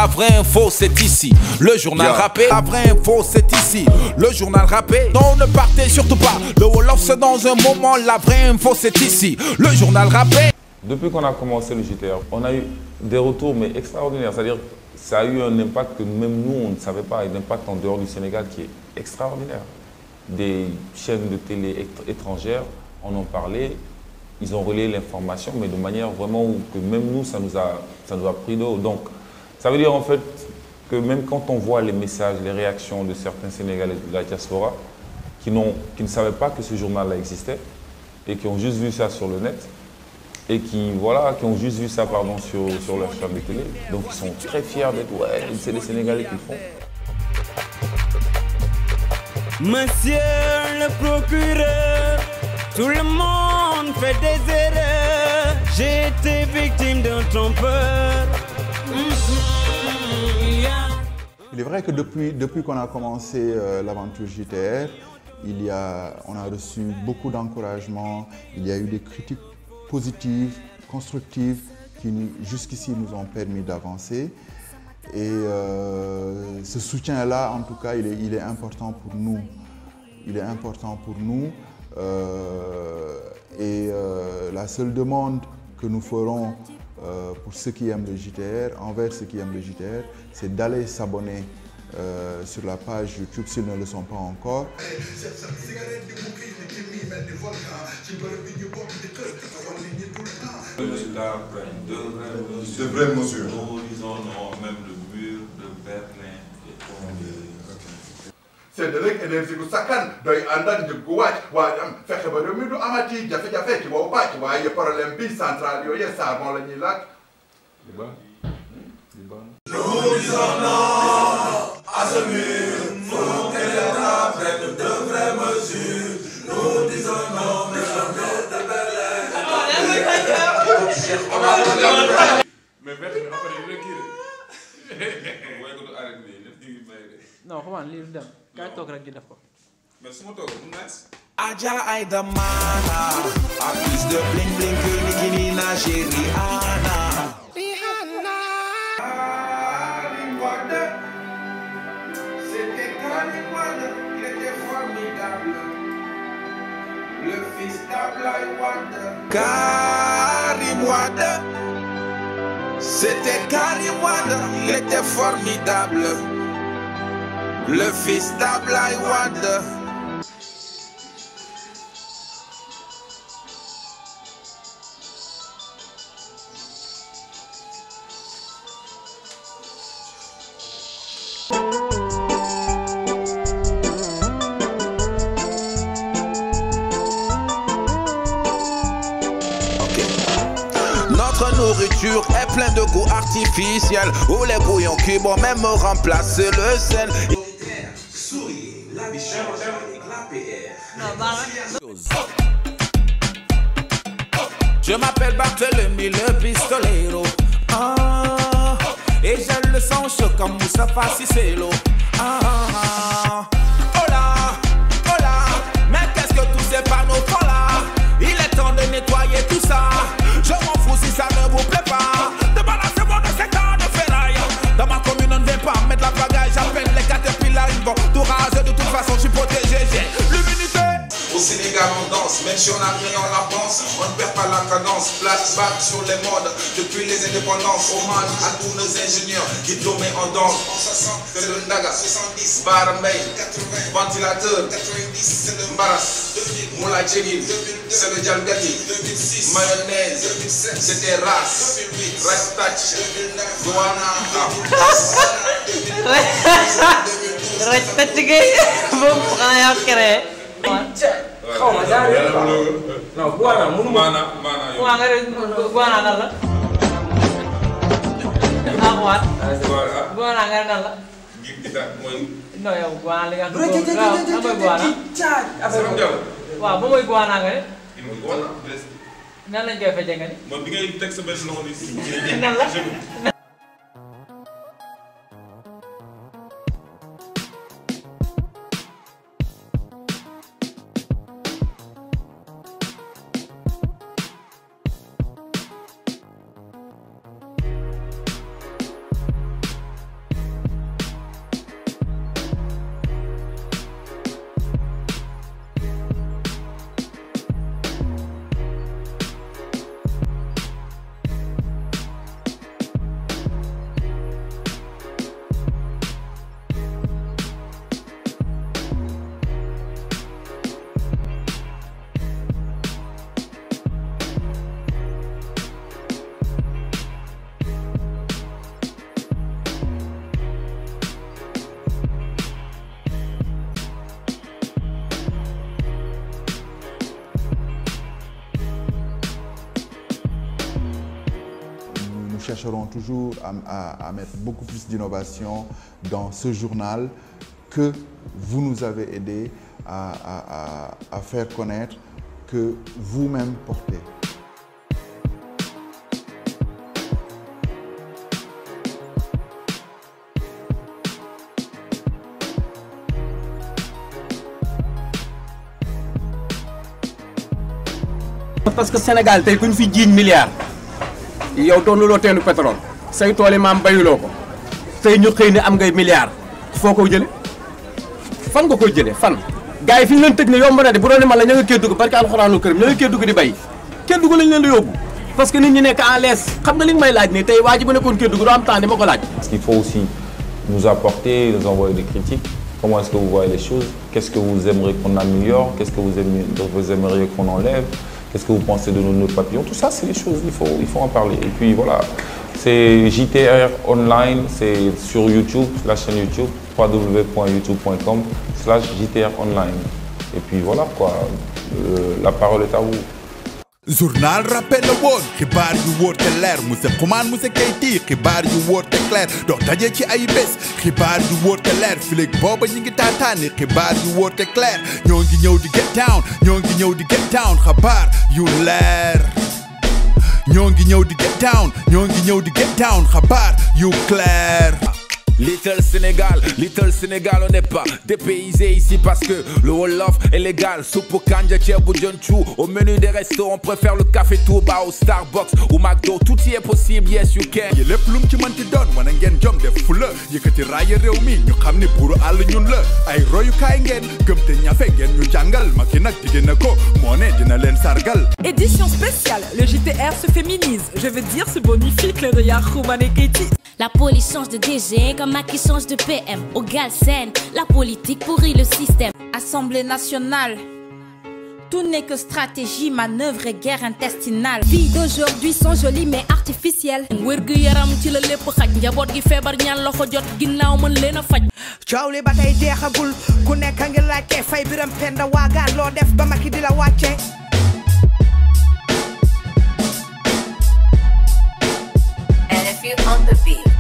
la vraie info c'est ici. Le journal rappé, la vraie info c'est ici. Le journal rappé, non ne partez surtout pas. Le Wolof c'est dans un moment, la vraie info c'est ici. Le journal rappé. Depuis qu'on a commencé le JTR, on a eu des retours mais extraordinaires. C'est-à-dire ça a eu un impact que même nous on ne savait pas, un impact en dehors du Sénégal qui est extraordinaire. Des chaînes de télé étrangères en ont parlé. Ils ont relayé l'information, mais de manière vraiment que même nous, ça nous a pris d'eau. Donc, ça veut dire en fait que même quand on voit les messages, les réactions de certains Sénégalais de la diaspora qui ne savaient pas que ce journal-là existait et qui ont juste vu ça sur le net et qui ont juste vu ça sur leur chaîne de télé. Donc, ils sont très fiers d'être, ouais, c'est les Sénégalais qui le font. Monsieur le procureur, tout le monde fait des erreurs. J'ai été victime d'un trompeur. Il est vrai que depuis qu'on a commencé l'aventure JTR, on a reçu beaucoup d'encouragement. Il y a eu des critiques positives, constructives, qui jusqu'ici nous ont permis d'avancer. Et ce soutien-là, en tout cas, il est important pour nous. Il est important pour nous. La seule demande que nous ferons pour ceux qui aiment le JTR, envers ceux qui aiment le JTR, c'est d'aller s'abonner sur la page YouTube s'ils ne le sont pas encore. De vraies mesures. Nous disons non, même le mur de Berlin est tombé. C'est de rek énergie gu sakkan doy ànd ak njëg gu wàcc waaye am fexe ba réew mi du amati jafe-jafe ci wow pàcc waaye problème bi central yooyu charbon la ñuy laaj. Nous disons non à ce mur, faut que l'État prenne de vraies mesures. Nous disons non mais le mur de Berlin. Mais non comment lii dem kaay toog rek di def ko. Mais su ma toog mu nice. Adja Aïda Mana a plus de bling bling que Nicki Minaj et Rihanna. Karim Wade, c'était Karim Wade, il était formidable. Le fils d'Ablaye Wade. Karim Wade, c'était Karim Wade, il était formidable. Le fils d'Ablaye Wade. Notre nourriture est pleine de goût artificiel, où les bouillons cubes ont même remplacé le sel. Souriez, la bichette avec l'APR. Je m'appelle Barthélemy le pistolero. Et j'ai le sang chaud comme Moustapha Cissé-Lo. Oh là, mais qu'est-ce que tous ces panneaux font là? Il est temps de nettoyer tout ça. Je m'en fous si ça ne vous plaît pas. Débarrassez-moi de ces tas de ferraille. Dans ma commune on ne vient pas mettre la bagage. J'appelle les caterpillars, ils vont tout raser. De toute façon je suis protégé, j'ai l'immunité. Au Sénégal on danse, même si on n'a rien on avance. On ne perd pas la cadence, flashback sur les modes. Depuis les indépendances, hommage à tous nos ingénieurs diplômés en danse. En 60, c'est le Ndaga, 70, Barambay, 80, ventilateur, 90, c'est le Mbaras, 2000, Moula Djegil, 2002, c'est le Djalgati, 2006, mayonnaise, 2007, c'était Ras, 2008, Rice Touch, 2009, Douana, 2012, Rice Touch gay, bon frère créé. Xaw ma jaar non buana munu mana buana nan la buana nga nan la non yow buana li nga xam buana waaw ba mooy buana nga nan lañ koy fecce nga ni Man bi ngay teg sa benn loxo ni nan la chercherons toujours à mettre beaucoup plus d'innovation dans ce journal que vous nous avez aidé à faire connaître, que vous-même portez. Parce que Sénégal tey ku ñu fi jiiñ milliard yow doonuloo teenu pétrole say tool yi maam bayuloo ko tey ñu xëy ne am ngay milliard foo ko jële fan nga koy jëlee fan gars yi fi ñu leen tëj ne yomb na de bu doon ne man la ña nga Kédougou barke alxuraanu kërim ña nga Kédougou di bay Kédougou lañ leen di yóbbu parce que nit ñi nekk en l'aise xam nga li nga may laaj nii tey waa ji bu nekkoon Kédougou doo am temps di ma ko laaj. Parce qu'il faut aussi nous apporter, nous envoyer des critiques. Comment est-ce que vous voyez les choses? Qu'est-ce que vous aimeriez qu'on améliore? Qu'est-ce que vous aimeriez qu'on enlève? Qu'est-ce que vous pensez de nos papillons? Tout ça, c'est les choses, il faut en parler. Et puis voilà, c'est JTR Online, c'est sur YouTube, la chaîne YouTube, www.youtube.com/JTR Online. Et puis voilà quoi, la parole est à vous. Journal rappel la woon xibaar yu wóor te leer Moussa Xuman Moussa Keyti xibaar yu wóor te clair dox daje ci ay bés xibaar yu wóor te leer fileeg booba ñi ngi taataani xibaar yu wóor te clair ñoo ngi ñëw di get down ñoo ngi ñëw di get down xabaar yu leer ñoo ngi ñëw di get down ñoo ngi ñëw di get down xabaar yu clair. Little Sénégal, on n'est pas dépaysé ici parce que le Wolof est légal. Soupe kanja, tchebu jonchu. Au menu des restos, on préfère le café Touba au Starbucks ou McDo. Tout y est possible, yes you can. yi lépp lum ci mënti doon wana ngeen jom def fula yëkkati raaya réew mi ñu xam ni buuru àll ñun la ay royukaay ngeen gëm te ñafe ngeen ñu jàngal ma ki nag digé na ko moo ne dina leen sargal. Édition spéciale, le JTR se féminise, je veux dire se bonifie, Claire de Xuman et Keyti. La police change de DG comme Macky change de PM. Au Galsen, la politique pourrit le système. Assemblée nationale, tout n'est que stratégie, manœuvre et guerre intestinale. Vies d'aujourd'hui sont jolies mais artificielles. Wërgu yaram ci la lépp xaj njaboot gi feebar ñaan loxo jot ginnaaw mën leen a faj. coow li ba tey jeexagul ku nekk a ngi laajte fay Biram Penda waagaan loo def ba Macky di la wàcce. And if you on the beat.